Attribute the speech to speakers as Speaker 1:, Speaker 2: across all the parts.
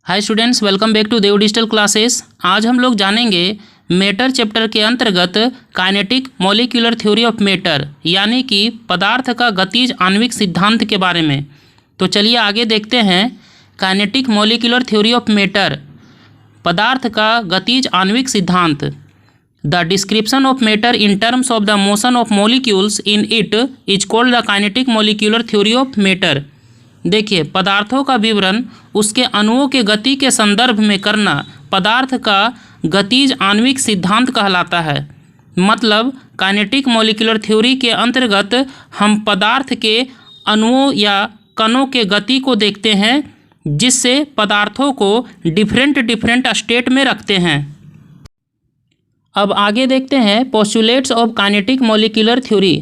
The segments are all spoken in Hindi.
Speaker 1: Hi students, welcome back to Dev digital classes. आज हम लोग जानेंगे मैटर चैप्टर के अंतर्गत kinetic molecular theory of matter यानी कि पदार्थ का गतिज आणविक सिद्धांत के बारे में। तो चलिए आगे देखते हैं। Kinetic molecular theory of matter, पदार्थ का गतिज आणविक सिद्धांत। The description of matter in terms of the motion of molecules in it is called the kinetic molecular theory of matter. देखिए, पदार्थों का विवरण उसके अणुओं के गति के संदर्भ में करना पदार्थ का गतिज आणविक सिद्धांत कहलाता है। मतलब काइनेटिक मॉलिक्यूलर थ्योरी के अंतर्गत हम पदार्थ के अणुओं या कणों के गति को देखते हैं, जिससे पदार्थों को डिफरेंट स्टेट में रखते हैं। अब आगे देखते हैं postulates of kinetic molecular theory,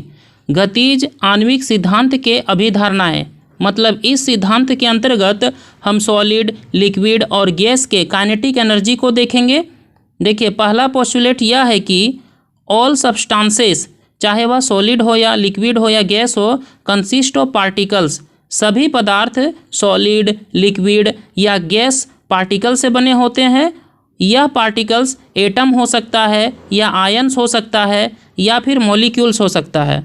Speaker 1: गतिज आणविक सिद्धांत के अभिधारणाएं। मतलब इस सिद्धांत के अंतर्गत हम सॉलिड, लिक्विड और गैस के काइनेटिक एनर्जी को देखेंगे। देखिए, पहला पोस्टुलेट यह है कि ऑल सब्सटेंसेस, चाहे वह सॉलिड हो या लिक्विड हो या गैस हो, कंसिस्ट ऑफ पार्टिकल्स। सभी पदार्थ सॉलिड, लिक्विड या गैस पार्टिकल से बने होते हैं। यह पार्टिकल्स एटम हो सकता है या आयन्स हो सकता है या फिर मॉलिक्यूल्स हो सकता है।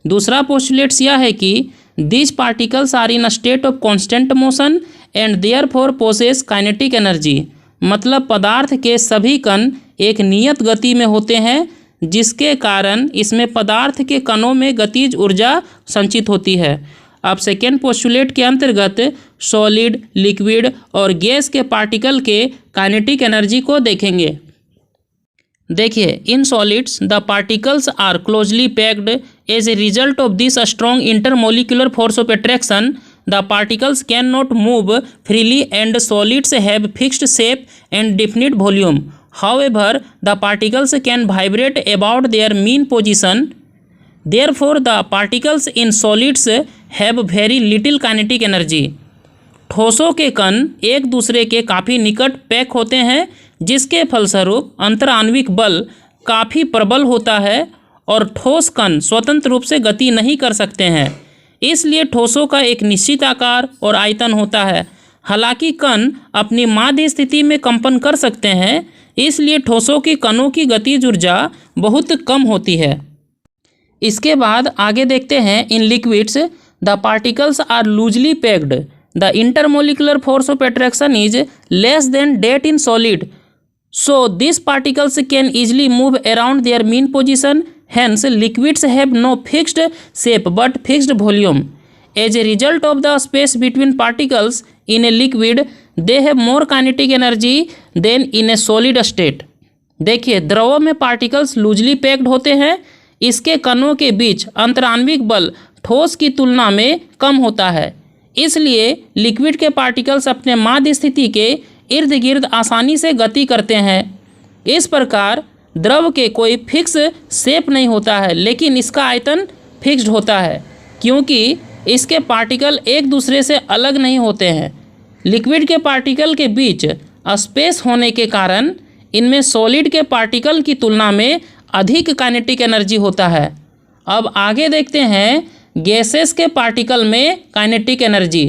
Speaker 1: दूसरा पोस्टुलेट्स यह है कि These particles are in a state of constant motion and therefore possess kinetic energy। मतलब पदार्थ के सभी कण एक नियत गति में होते हैं, जिसके कारण इसमें पदार्थ के कणों में गतिज ऊर्जा संचित होती है। अब सेकेंड पोस्टुलेट के अंतर्गत सॉलिड, लिक्विड और गैस के पार्टिकल के काइनेटिक एनर्जी को देखेंगे। देखिए, in solids the particles are closely packed. As a result of this strong intermolecular force of attraction the particles can not move freely and solids have fixed shape and definite volume. However the particles can vibrate about their mean position. Therefore the particles in solids have very little kinetic energy. ठोसों के कण एक दूसरे के काफ़ी निकट पैक होते हैं, जिसके फलस्वरूप अंतराण्विक बल काफ़ी प्रबल होता है और ठोस कण स्वतंत्र रूप से गति नहीं कर सकते हैं। इसलिए ठोसों का एक निश्चित आकार और आयतन होता है। हालांकि कण अपनी माध्य स्थिति में कंपन कर सकते हैं, इसलिए ठोसों की कणों की गतिज ऊर्जा बहुत कम होती है। इसके बाद आगे देखते हैं, in liquids the particles are loosely packed. The intermolecular force of attraction is less than that in solid, so these particles can easily move around their mean position. Hence liquids have no fixed shape but fixed volume. As a result of the space between particles in a liquid, they have more kinetic energy than in a solid state. देखिए, द्रव में पार्टिकल्स लूजली पैक्ड होते हैं। इसके कणों के बीच अंतराण्विक बल ठोस की तुलना में कम होता है। इसलिए लिक्विड के पार्टिकल्स अपने माध्य स्थिति के इर्द गिर्द आसानी से गति करते हैं। इस प्रकार द्रव के कोई फिक्स शेप नहीं होता है, लेकिन इसका आयतन फिक्स्ड होता है, क्योंकि इसके पार्टिकल एक दूसरे से अलग नहीं होते हैं। लिक्विड के पार्टिकल के बीच स्पेस होने के कारण इनमें सॉलिड के पार्टिकल की तुलना में अधिक काइनेटिक एनर्जी होता है। अब आगे देखते हैं गैसेस के पार्टिकल में kinetic energy.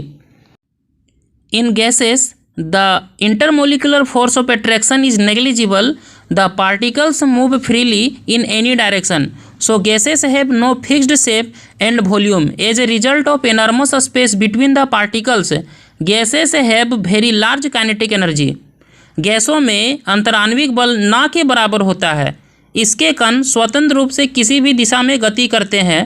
Speaker 1: In gases the intermolecular force of attraction is negligible. The particles move freely in any direction, so gases have no fixed shape and volume. As a result of enormous space between the particles, gases have very large kinetic energy. गैसों में अंतराण्विक बल ना के बराबर होता है। इसके कण स्वतंत्र रूप से किसी भी दिशा में गति करते हैं,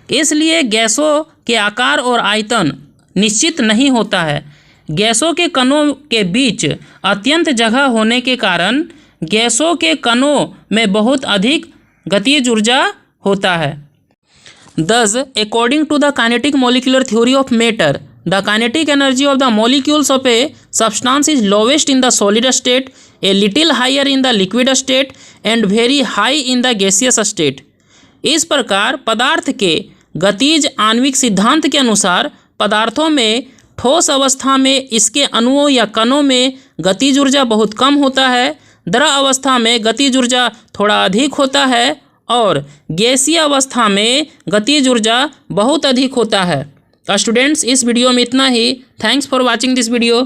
Speaker 1: इसलिए गैसों के आकार और आयतन निश्चित नहीं होता है। गैसों के कणों के बीच अत्यंत जगह होने के कारण गैसों के कणों में बहुत अधिक गतिज ऊर्जा होता है। Thus, according to the kinetic molecular theory of matter, the kinetic energy of the molecules of a substance is lowest in the solid state, a little higher in the liquid state, and very high in the gaseous state. इस प्रकार पदार्थ के गतिज आणविक सिद्धांत के अनुसार पदार्थों में ठोस अवस्था में इसके अणुओं या कणों में गतिज ऊर्जा बहुत कम होता है, द्रव अवस्था में गतिज ऊर्जा थोड़ा अधिक होता है और गैसीय अवस्था में गतिज ऊर्जा बहुत अधिक होता है। स्टूडेंट्स, इस वीडियो में इतना ही। Thanks for watching this video.